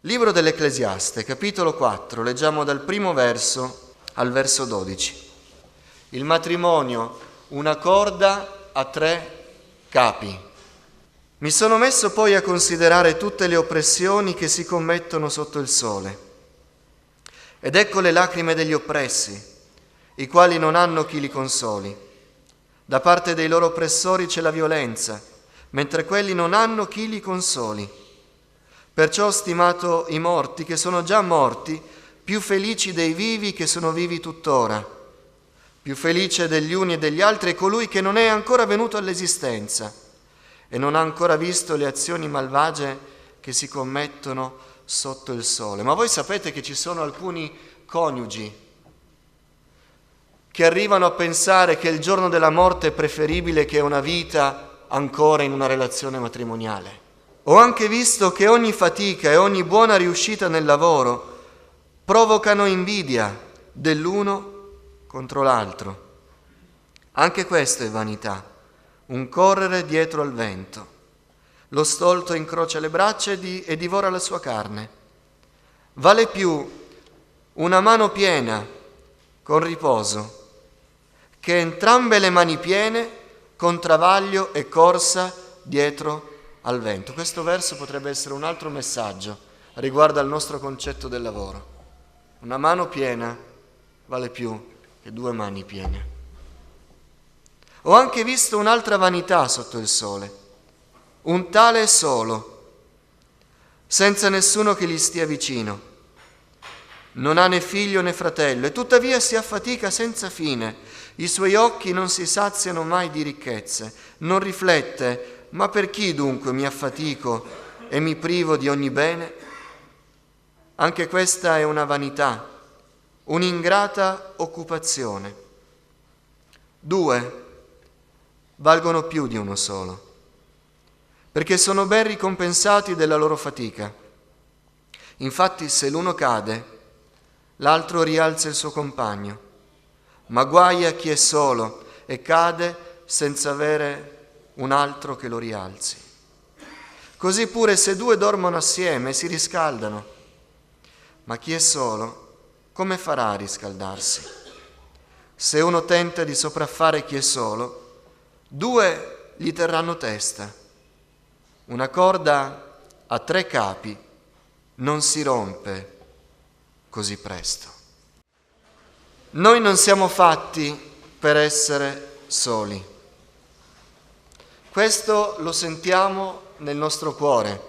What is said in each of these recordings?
Libro dell'Ecclesiaste, capitolo 4, leggiamo dal primo verso al verso 12. Il matrimonio, una corda a 3 capi. Mi sono messo poi a considerare tutte le oppressioni che si commettono sotto il sole. Ed ecco le lacrime degli oppressi, i quali non hanno chi li consoli. Da parte dei loro oppressori c'è la violenza, mentre quelli non hanno chi li consoli. Perciò ho stimato i morti che sono già morti più felici dei vivi che sono vivi tuttora. Più felice degli uni e degli altri è colui che non è ancora venuto all'esistenza e non ha ancora visto le azioni malvagie che si commettono sotto il sole. Ma voi sapete che ci sono alcuni coniugi che arrivano a pensare che il giorno della morte è preferibile che una vita ancora in una relazione matrimoniale. Ho anche visto che ogni fatica e ogni buona riuscita nel lavoro provocano invidia dell'uno contro l'altro. Anche questo è vanità, un correre dietro al vento. Lo stolto incrocia le braccia e divora la sua carne. Vale più una mano piena con riposo che entrambe le mani piene con travaglio e corsa dietro al vento. Questo verso potrebbe essere un altro messaggio riguardo al nostro concetto del lavoro. Una mano piena vale più che 2 mani piene. Ho anche visto un'altra vanità sotto il sole, un tale solo, senza nessuno che gli stia vicino. Non ha né figlio né fratello e tuttavia si affatica senza fine. I suoi occhi non si saziano mai di ricchezze, non riflette: ma per chi dunque mi affatico e mi privo di ogni bene? Anche questa è una vanità, un'ingrata occupazione. 2 valgono più di uno solo, perché sono ben ricompensati della loro fatica. Infatti, se l'uno cade, l'altro rialza il suo compagno, ma guai a chi è solo e cade senza avere un altro che lo rialzi. Così pure se 2 dormono assieme si riscaldano, ma chi è solo come farà a riscaldarsi? Se uno tenta di sopraffare chi è solo, 2 gli terranno testa. Una corda a 3 capi non si rompe così presto. Noi non siamo fatti per essere soli. Questo lo sentiamo nel nostro cuore.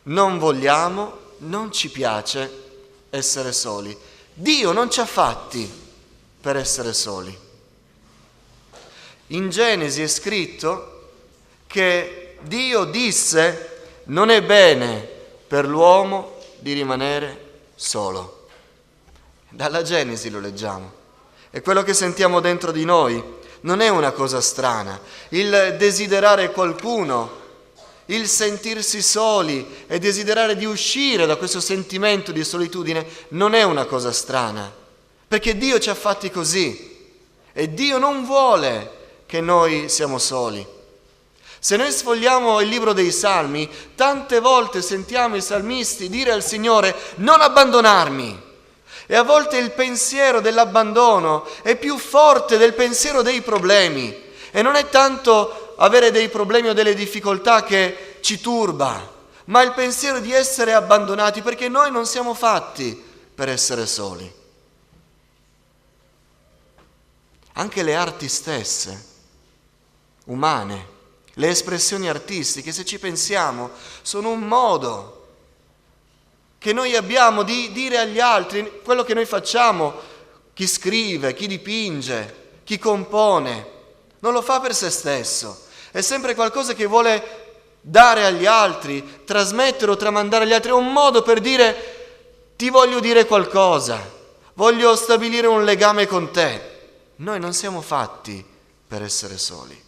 Non vogliamo, non ci piace essere soli. Dio non ci ha fatti per essere soli. In Genesi è scritto che Dio disse: non è bene per l'uomo di rimanere solo. Dalla Genesi lo leggiamo. È quello che sentiamo dentro di noi. Non è una cosa strana. Il desiderare qualcuno, il sentirsi soli e desiderare di uscire da questo sentimento di solitudine non è una cosa strana, perché Dio ci ha fatti così e Dio non vuole che noi siamo soli. Se noi sfogliamo il libro dei Salmi, tante volte sentiamo i salmisti dire al Signore: non abbandonarmi. E a volte il pensiero dell'abbandono è più forte del pensiero dei problemi. E non è tanto avere dei problemi o delle difficoltà che ci turba, ma il pensiero di essere abbandonati, perché noi non siamo fatti per essere soli. Anche le arti stesse, umane, le espressioni artistiche, se ci pensiamo, sono un modo che noi abbiamo di dire agli altri quello che noi facciamo. Chi scrive, chi dipinge, chi compone, non lo fa per se stesso, è sempre qualcosa che vuole dare agli altri, trasmettere o tramandare agli altri, è un modo per dire: ti voglio dire qualcosa, voglio stabilire un legame con te. Noi non siamo fatti per essere soli.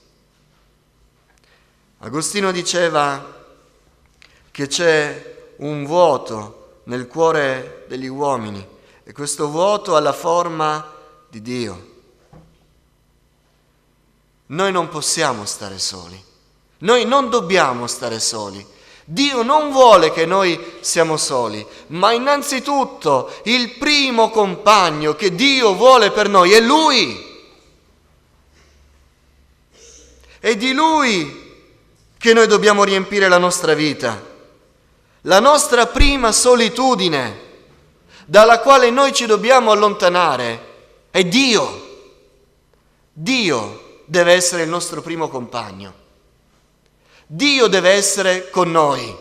Agostino diceva che c'è un vuoto nel cuore degli uomini e questo vuoto ha la forma di Dio. Noi non possiamo stare soli, noi non dobbiamo stare soli. Dio non vuole che noi siamo soli, ma innanzitutto il primo compagno che Dio vuole per noi è Lui. È di Lui che noi dobbiamo riempire la nostra vita. La nostra prima solitudine dalla quale noi ci dobbiamo allontanare è Dio. Dio deve essere il nostro primo compagno. Dio deve essere con noi.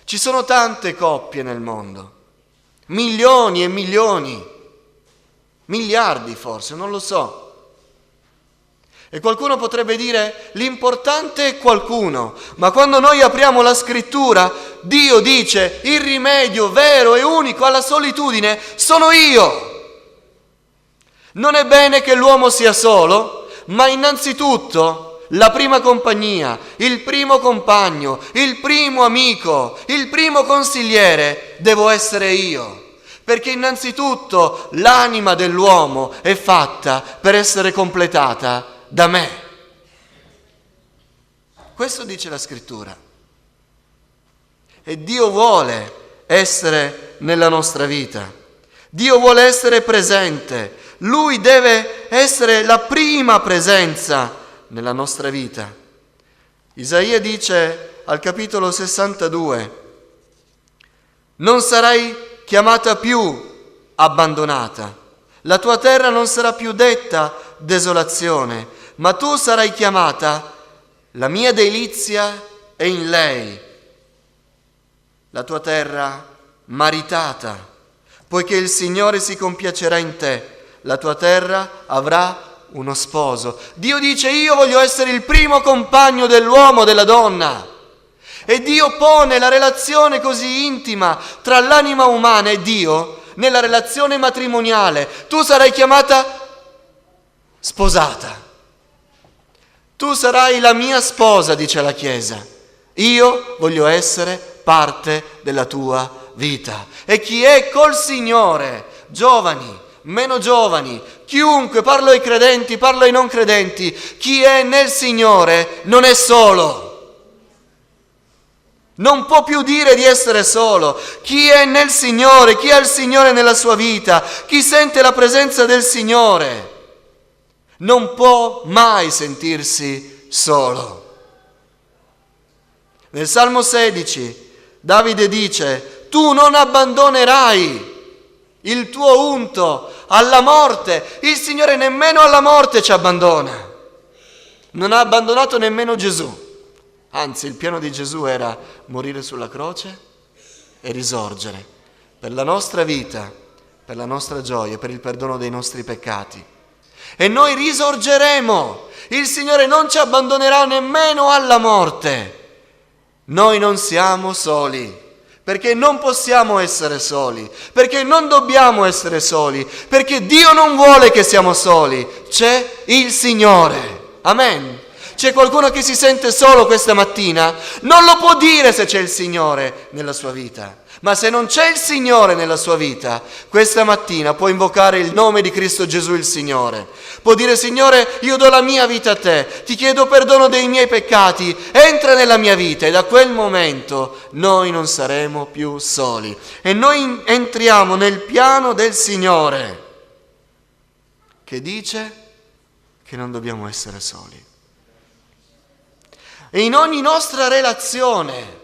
Ci sono tante coppie nel mondo, milioni e milioni, miliardi forse, non lo so. E qualcuno potrebbe dire, l'importante è qualcuno, ma quando noi apriamo la scrittura, Dio dice, il rimedio vero e unico alla solitudine sono io. Non è bene che l'uomo sia solo, ma innanzitutto la prima compagnia, il primo compagno, il primo amico, il primo consigliere devo essere io. Perché innanzitutto l'anima dell'uomo è fatta per essere completata da me. Questo dice la scrittura. E Dio vuole essere nella nostra vita. Dio vuole essere presente. Lui deve essere la prima presenza nella nostra vita. Isaia dice al capitolo 62: non sarai chiamata più abbandonata, la tua terra non sarà più detta desolazione, ma tu sarai chiamata la mia delizia è in lei, la tua terra maritata, poiché il Signore si compiacerà in te, la tua terra avrà uno sposo. Dio dice: io voglio essere il primo compagno dell'uomo, della donna. E Dio pone la relazione così intima tra l'anima umana e Dio nella relazione matrimoniale. Tu sarai chiamata sposata. Tu sarai la mia sposa, dice la Chiesa. Io voglio essere parte della tua vita. E chi è col Signore, giovani, meno giovani, chiunque, parlo ai credenti, parlo ai non credenti, chi è nel Signore non è solo. Non può più dire di essere solo. Chi è nel Signore, chi ha il Signore nella sua vita, chi sente la presenza del Signore, non può mai sentirsi solo. Nel Salmo 16 Davide dice: tu non abbandonerai il tuo unto alla morte. Il Signore nemmeno alla morte ci abbandona. Non ha abbandonato nemmeno Gesù. Anzi, il piano di Gesù era morire sulla croce e risorgere per la nostra vita, per la nostra gioia, per il perdono dei nostri peccati. E noi risorgeremo. Il Signore non ci abbandonerà nemmeno alla morte. Noi non siamo soli, perché non possiamo essere soli, perché non dobbiamo essere soli, perché Dio non vuole che siamo soli. C'è il Signore. Amen. C'è qualcuno che si sente solo questa mattina? Non lo può dire se c'è il Signore nella sua vita. Ma se non c'è il Signore nella sua vita, questa mattina può invocare il nome di Cristo Gesù il Signore. Può dire: Signore, io do la mia vita a te, ti chiedo perdono dei miei peccati, entra nella mia vita. E da quel momento noi non saremo più soli. E noi entriamo nel piano del Signore, che dice che non dobbiamo essere soli. E in ogni nostra relazione,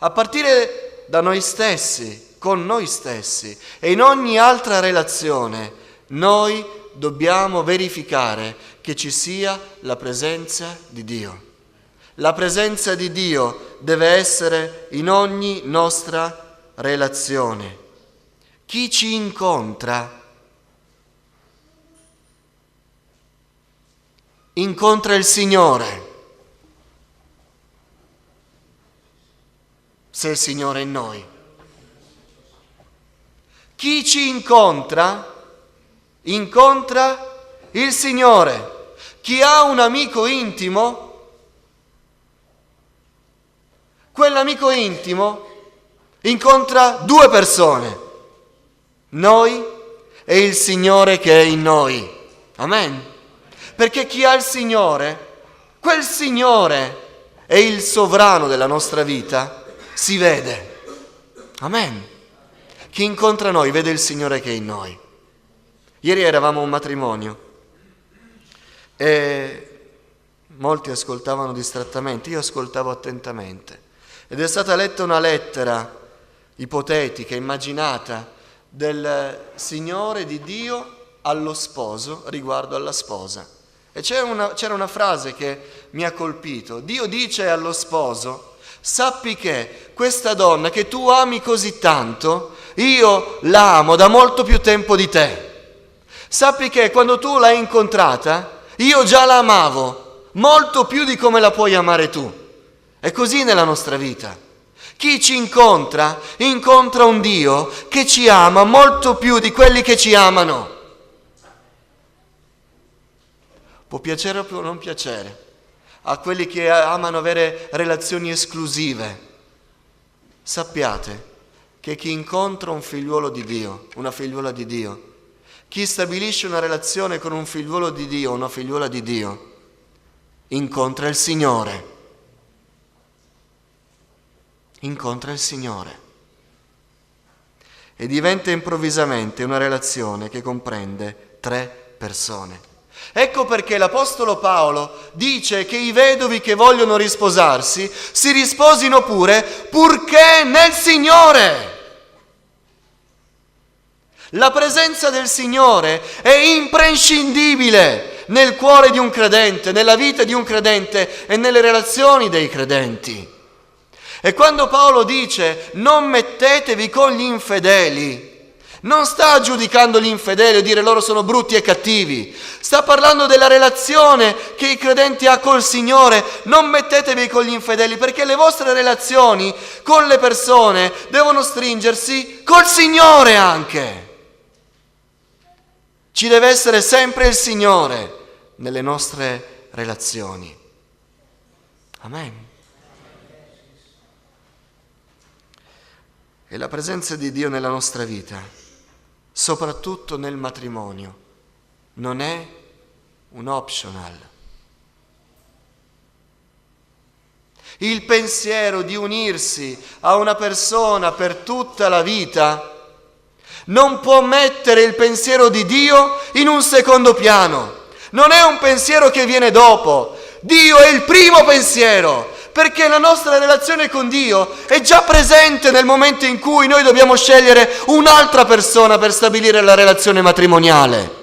a partire da noi stessi, con noi stessi, e in ogni altra relazione, noi dobbiamo verificare che ci sia la presenza di Dio. La presenza di Dio deve essere in ogni nostra relazione. Chi ci incontra il Signore. Se il Signore è in noi. Chi ci incontra il Signore. Chi ha un amico intimo, quell'amico intimo incontra due persone, noi e il Signore che è in noi. Amen. Perché chi ha il Signore, quel Signore è il sovrano della nostra vita, si vede. Amen. Chi incontra noi vede il Signore che è in noi. Ieri eravamo a un matrimonio e molti ascoltavano distrattamente, io ascoltavo attentamente. Ed è stata letta una lettera ipotetica, immaginata, del Signore di Dio allo sposo riguardo alla sposa. E c'era una frase che mi ha colpito. Dio dice allo sposo: sappi che questa donna che tu ami così tanto, io la amo da molto più tempo di te. Sappi che quando tu l'hai incontrata, io già la amavo molto più di come la puoi amare tu. È così nella nostra vita. Chi ci incontra un Dio che ci ama molto più di quelli che ci amano. Può piacere o può non piacere a quelli che amano avere relazioni esclusive. Sappiate che chi incontra un figliuolo di Dio, una figliuola di Dio, chi stabilisce una relazione con un figliuolo di Dio, una figliuola di Dio, incontra il Signore. Incontra il Signore e diventa improvvisamente una relazione che comprende 3 persone. Ecco perché l'Apostolo Paolo dice che i vedovi che vogliono risposarsi si risposino purché nel Signore. La presenza del Signore è imprescindibile nel cuore di un credente, nella vita di un credente e nelle relazioni dei credenti. E quando Paolo dice non mettetevi con gli infedeli, non sta giudicando gli infedeli o dire loro sono brutti e cattivi, sta parlando della relazione che i credenti ha col Signore. Non mettetevi con gli infedeli, perché le vostre relazioni con le persone devono stringersi col Signore anche. Ci deve essere sempre il Signore nelle nostre relazioni. Amen. E la presenza di Dio nella nostra vita, soprattutto nel matrimonio, non è un optional. Il pensiero di unirsi a una persona per tutta la vita non può mettere il pensiero di Dio in un secondo piano. Non è un pensiero che viene dopo. Dio è il primo pensiero, perché la nostra relazione con Dio è già presente nel momento in cui noi dobbiamo scegliere un'altra persona per stabilire la relazione matrimoniale.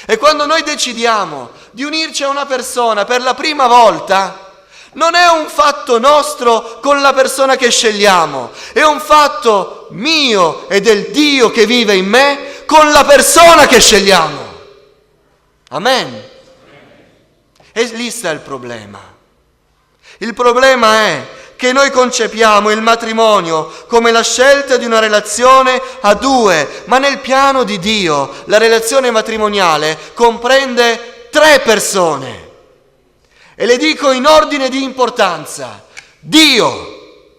E quando noi decidiamo di unirci a una persona per la prima volta, non è un fatto nostro con la persona che scegliamo, è un fatto mio e del Dio che vive in me con la persona che scegliamo. Amen. E lì sta il problema. Il problema è che noi concepiamo il matrimonio come la scelta di una relazione a 2, ma nel piano di Dio la relazione matrimoniale comprende 3 persone. E le dico in ordine di importanza: Dio,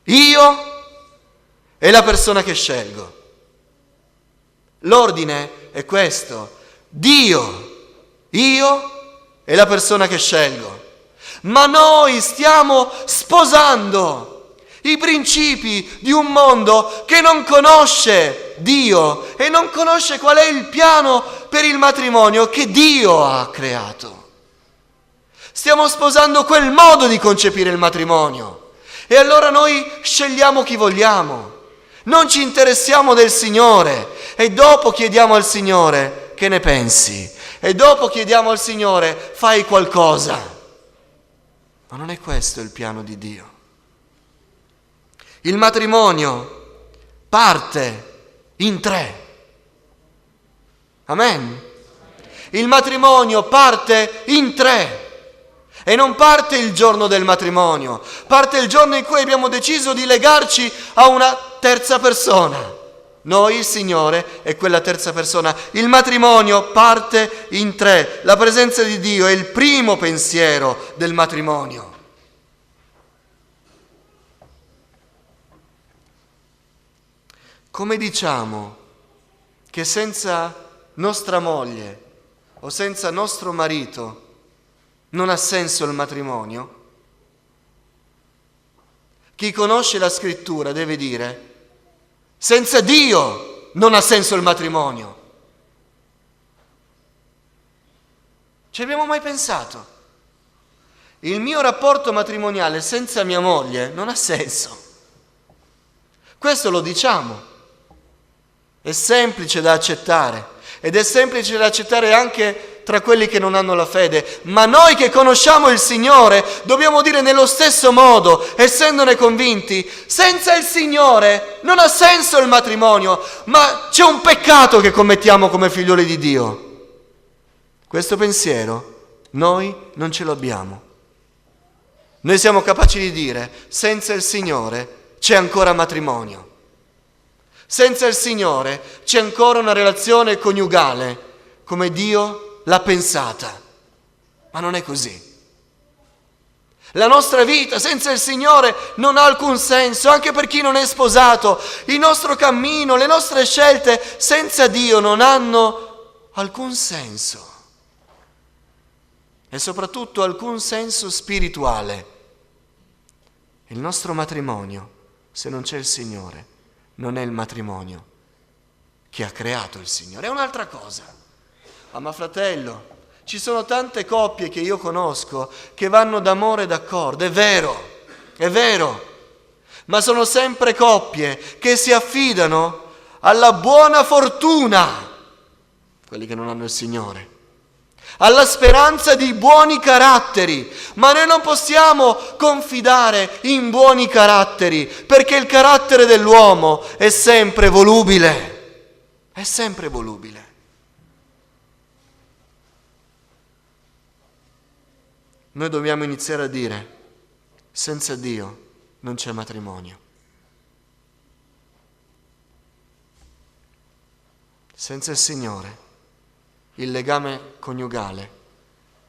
io e la persona che scelgo. L'ordine è questo: Dio, io e la persona che scelgo. Ma noi stiamo sposando i principi di un mondo che non conosce Dio e non conosce qual è il piano per il matrimonio che Dio ha creato. Stiamo sposando quel modo di concepire il matrimonio e allora noi scegliamo chi vogliamo, non ci interessiamo del Signore e dopo chiediamo al Signore: che ne pensi? E dopo chiediamo al Signore: fai qualcosa. Ma non è questo il piano di Dio. Il matrimonio parte in 3. Amen. Il matrimonio parte in 3. E non parte il giorno del matrimonio, parte il giorno in cui abbiamo deciso di legarci a una terza persona. Noi, il Signore, e quella terza persona. Il matrimonio parte in 3. La presenza di Dio è il primo pensiero del matrimonio. Come diciamo che senza nostra moglie o senza nostro marito non ha senso il matrimonio? Chi conosce la scrittura deve dire: senza Dio non ha senso il matrimonio. Ci abbiamo mai pensato? Il mio rapporto matrimoniale senza mia moglie non ha senso. Questo lo diciamo. È semplice da accettare ed è semplice da accettare anche tra quelli che non hanno la fede, ma noi che conosciamo il Signore dobbiamo dire nello stesso modo, essendone convinti: senza il Signore non ha senso il matrimonio, ma c'è un peccato che commettiamo come figlioli di Dio. Questo pensiero noi non ce l'abbiamo. Noi siamo capaci di dire: senza il Signore c'è ancora matrimonio. Senza il Signore c'è ancora una relazione coniugale come Dio l'ha pensata. Ma non è così. La nostra vita senza il Signore non ha alcun senso, anche per chi non è sposato. Il nostro cammino, le nostre scelte senza Dio non hanno alcun senso. E soprattutto alcun senso spirituale. Il nostro matrimonio, se non c'è il Signore, non è il matrimonio che ha creato il Signore, è un'altra cosa. Ma fratello, ci sono tante coppie che io conosco che vanno d'amore d'accordo, è vero, ma sono sempre coppie che si affidano alla buona fortuna, quelli che non hanno il Signore, alla speranza di buoni caratteri, ma noi non possiamo confidare in buoni caratteri, perché il carattere dell'uomo è sempre volubile, Noi dobbiamo iniziare a dire: senza Dio non c'è matrimonio. Senza il Signore il legame coniugale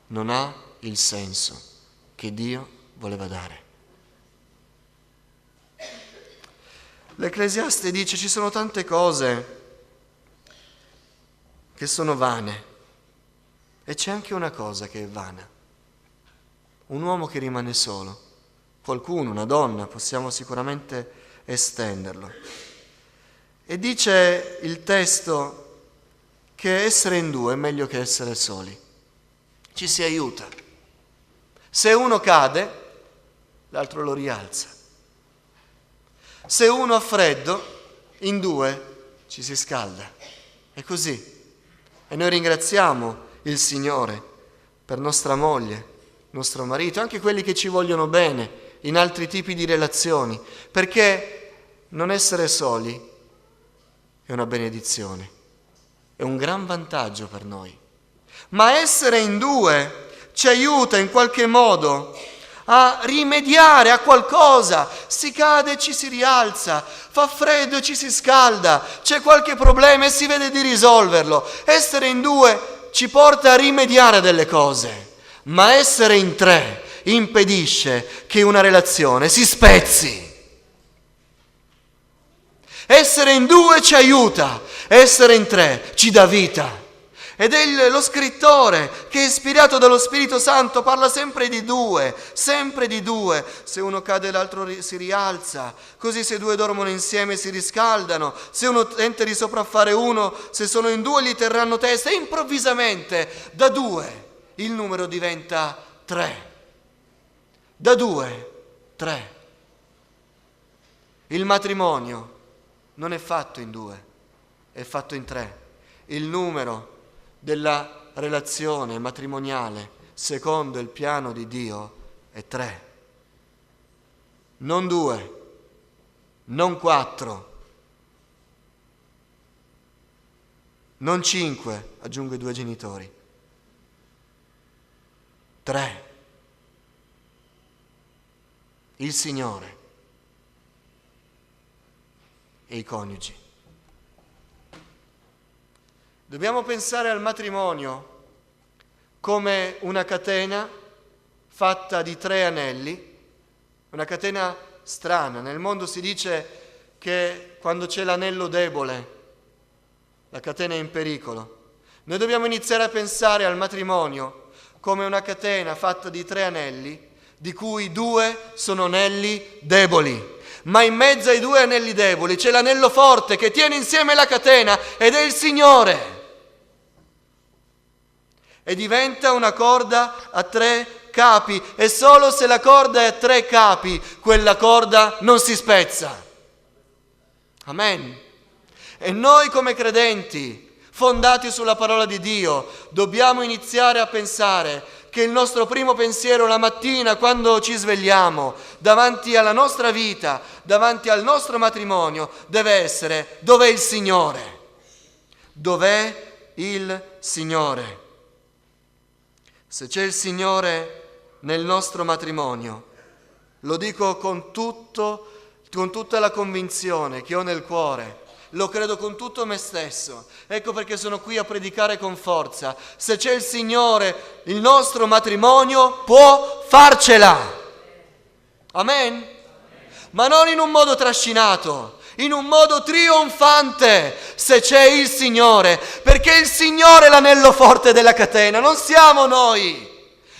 non ha il senso che Dio voleva dare. L'Ecclesiaste dice: ci sono tante cose che sono vane e c'è anche una cosa che è vana. Un uomo che rimane solo, qualcuno, una donna, possiamo sicuramente estenderlo. E dice il testo che essere in due è meglio che essere soli. Ci si aiuta. Se uno cade, l'altro lo rialza. Se uno ha freddo, in due ci si scalda. È così. E noi ringraziamo il Signore per nostra moglie, nostro marito, anche quelli che ci vogliono bene in altri tipi di relazioni, perché non essere soli è una benedizione. È un gran vantaggio per noi. Ma essere in due ci aiuta in qualche modo a rimediare a qualcosa. Si cade e ci si rialza, fa freddo e ci si scalda, c'è qualche problema e si vede di risolverlo. Essere in due ci porta a rimediare a delle cose, ma essere in tre impedisce che una relazione si spezzi. Essere in due ci aiuta, essere in tre ci dà vita. Ed è lo scrittore che, ispirato dallo Spirito Santo, parla sempre di due. Se uno cade l'altro si rialza, così se due dormono insieme si riscaldano. Se uno tenta di sopraffare uno, se sono in due gli terranno testa. E improvvisamente da due il numero diventa tre. Da due, tre. Il matrimonio non è fatto in due, è fatto in tre. Il numero della relazione matrimoniale, secondo il piano di Dio, è tre. Non due, non quattro, non cinque, aggiungo i due genitori. Tre. Il Signore e i coniugi. Dobbiamo pensare al matrimonio come una catena fatta di tre anelli, una catena strana. Nel mondo si dice che quando c'è l'anello debole, la catena è in pericolo. Noi dobbiamo iniziare a pensare al matrimonio come una catena fatta di 3 anelli, di cui 2 sono anelli deboli. Ma in mezzo ai 2 anelli deboli c'è l'anello forte che tiene insieme la catena ed è il Signore. E diventa una corda a 3 capi, e solo se la corda è a 3 capi, quella corda non si spezza. Amen. E noi come credenti, fondati sulla parola di Dio, dobbiamo iniziare a pensare che il nostro primo pensiero la mattina, quando ci svegliamo, davanti alla nostra vita, davanti al nostro matrimonio, deve essere: dov'è il Signore? Dov'è il Signore? Se c'è il Signore nel nostro matrimonio, lo dico con tutta la convinzione che ho nel cuore, lo credo con tutto me stesso. Ecco perché sono qui a predicare con forza. Se c'è il Signore, il nostro matrimonio può farcela. Amen? Ma non in un modo trascinato, in un modo trionfante, se c'è il Signore, perché il Signore è l'anello forte della catena, non siamo noi.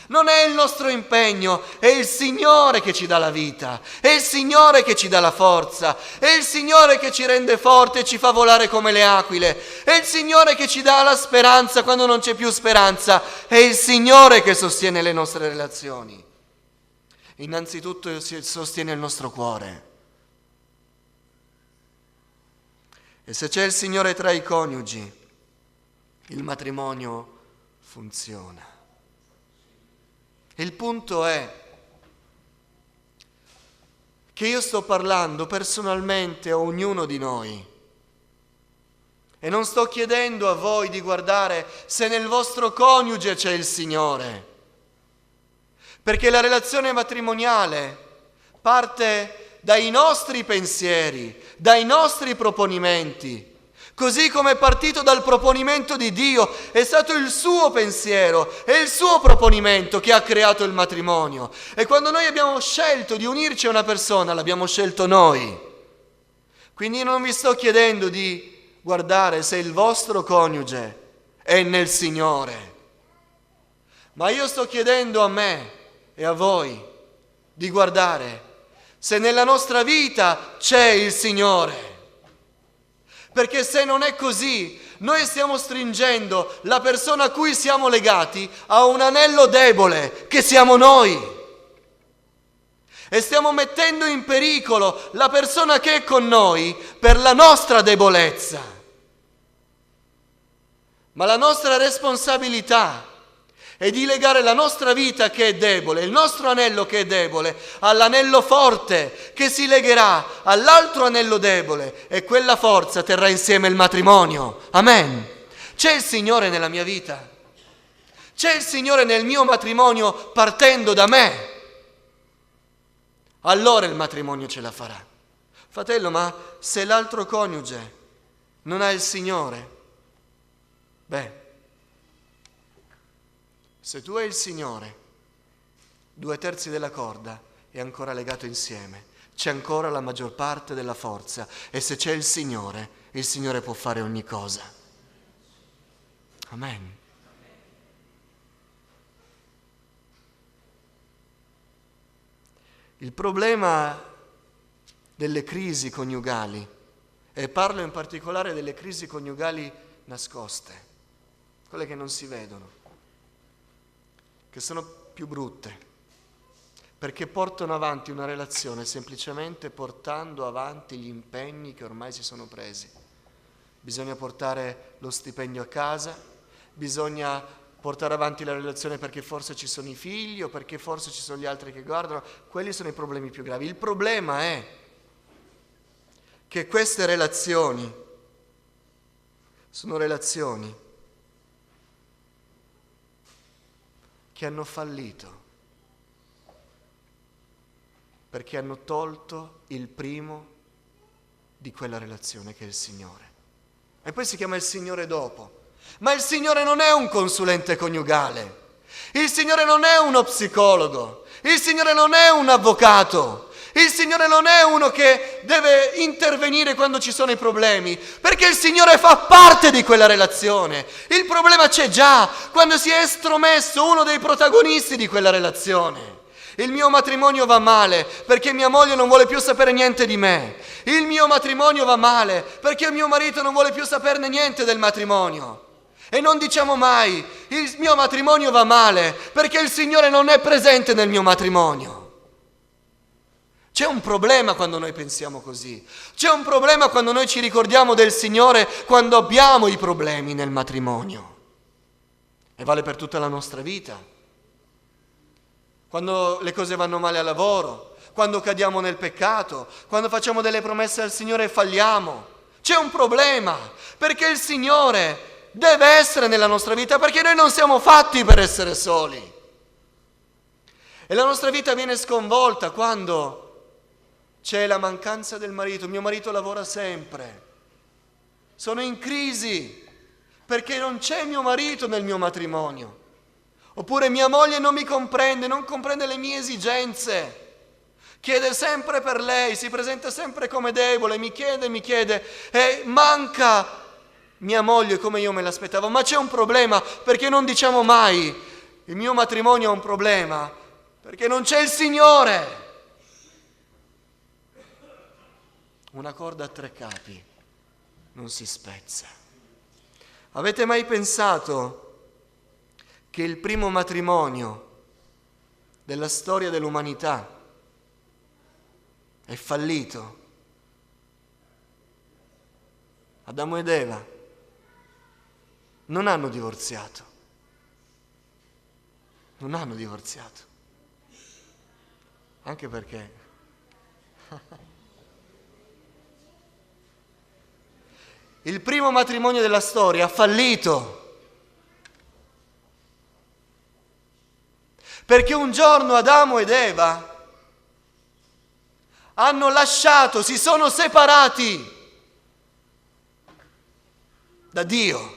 Non è il nostro impegno, è il Signore che ci dà la vita, è il Signore che ci dà la forza, è il Signore che ci rende forte e ci fa volare come le aquile, è il Signore che ci dà la speranza quando non c'è più speranza, è il Signore che sostiene le nostre relazioni. Innanzitutto sostiene il nostro cuore. E se c'è il Signore tra i coniugi, il matrimonio funziona. Il punto è che io sto parlando personalmente a ognuno di noi e non sto chiedendo a voi di guardare se nel vostro coniuge c'è il Signore, perché la relazione matrimoniale parte dai nostri pensieri, dai nostri proponimenti. Così come è partito dal proponimento di Dio, è stato il suo pensiero e il suo proponimento che ha creato il matrimonio. E quando noi abbiamo scelto di unirci a una persona, l'abbiamo scelto noi. Quindi io non vi sto chiedendo di guardare se il vostro coniuge è nel Signore, ma io sto chiedendo a me e a voi di guardare se nella nostra vita c'è il Signore. Perché se non è così, noi stiamo stringendo la persona a cui siamo legati a un anello debole, che siamo noi. E stiamo mettendo in pericolo la persona che è con noi per la nostra debolezza. Ma la nostra responsabilità è di legare la nostra vita che è debole, il nostro anello che è debole, all'anello forte che si legherà all'altro anello debole, e quella forza terrà insieme il matrimonio. Amen. C'è il Signore nella mia vita, c'è il Signore nel mio matrimonio partendo da me, allora il matrimonio ce la farà. Fratello, ma se l'altro coniuge non ha il Signore, se tu hai il Signore, 2/3 della corda è ancora legato insieme, c'è ancora la maggior parte della forza, e se c'è il Signore può fare ogni cosa. Amen. Il problema delle crisi coniugali, e parlo in particolare delle crisi coniugali nascoste, quelle che non si vedono, che sono più brutte, perché portano avanti una relazione semplicemente portando avanti gli impegni che ormai si sono presi. Bisogna portare lo stipendio a casa, bisogna portare avanti la relazione perché forse ci sono i figli o perché forse ci sono gli altri che guardano. Quelli sono i problemi più gravi. Il problema è che queste relazioni sono relazioni che hanno fallito perché hanno tolto il primo di quella relazione, che è il Signore. E poi si chiama il Signore dopo. Ma il Signore non è un consulente coniugale, il Signore non è uno psicologo, il Signore non è un avvocato, Il Signore non è uno che deve intervenire quando ci sono i problemi, perché il Signore fa parte di quella relazione. Il problema c'è già quando si è estromesso uno dei protagonisti di quella relazione. Il mio matrimonio va male perché mia moglie non vuole più sapere niente di me. Il mio matrimonio va male perché mio marito non vuole più saperne niente del matrimonio. E non diciamo mai, il mio matrimonio va male perché il Signore non è presente nel mio matrimonio. C'è un problema quando noi pensiamo così. C'è un problema quando noi ci ricordiamo del Signore quando abbiamo i problemi nel matrimonio. E vale per tutta la nostra vita. Quando le cose vanno male al lavoro, quando cadiamo nel peccato, quando facciamo delle promesse al Signore e falliamo. C'è un problema, perché il Signore deve essere nella nostra vita, perché noi non siamo fatti per essere soli. E la nostra vita viene sconvolta quando c'è la mancanza del marito. Mio marito lavora sempre. Sono in crisi perché non c'è mio marito nel mio matrimonio. Oppure mia moglie non mi comprende, non comprende le mie esigenze. Chiede sempre per lei, si presenta sempre come debole, mi chiede e manca mia moglie come io me l'aspettavo. Ma c'è un problema perché non diciamo mai il mio matrimonio ha un problema perché non c'è il Signore. Una corda a 3 capi non si spezza. Avete mai pensato che il primo matrimonio della storia dell'umanità è fallito? Adamo ed Eva non hanno divorziato. Non hanno divorziato. Anche perché il primo matrimonio della storia ha fallito. Perché un giorno Adamo ed Eva hanno lasciato, si sono separati da Dio.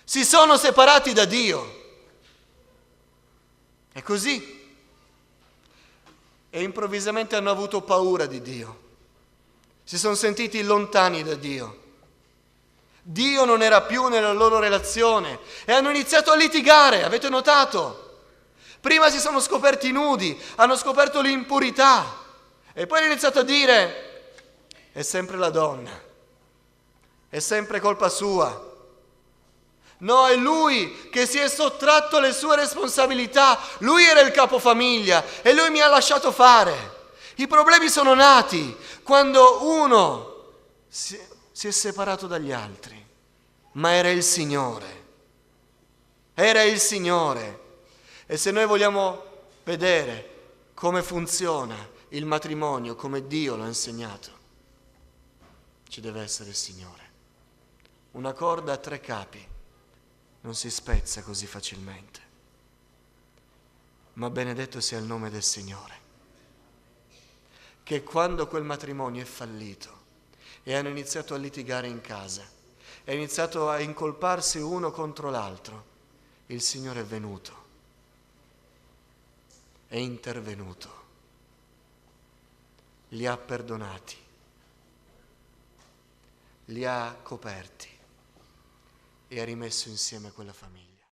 Si sono separati da Dio. È così. E improvvisamente hanno avuto paura di Dio. Si sono sentiti lontani da Dio. Dio non era più nella loro relazione e hanno iniziato a litigare, avete notato? Prima si sono scoperti nudi, hanno scoperto l'impurità e poi hanno iniziato a dire è sempre la donna, è sempre colpa sua. No, è lui che si è sottratto alle sue responsabilità, lui era il capofamiglia e lui mi ha lasciato fare. I problemi sono nati quando uno si è separato dagli altri, ma era il Signore. Era il Signore. E se noi vogliamo vedere come funziona il matrimonio, come Dio l'ha insegnato, ci deve essere il Signore. Una corda a 3 capi non si spezza così facilmente. Ma benedetto sia il nome del Signore, che quando quel matrimonio è fallito e hanno iniziato a litigare in casa, è iniziato a incolparsi uno contro l'altro, il Signore è venuto, è intervenuto, li ha perdonati, li ha coperti e ha rimesso insieme quella famiglia.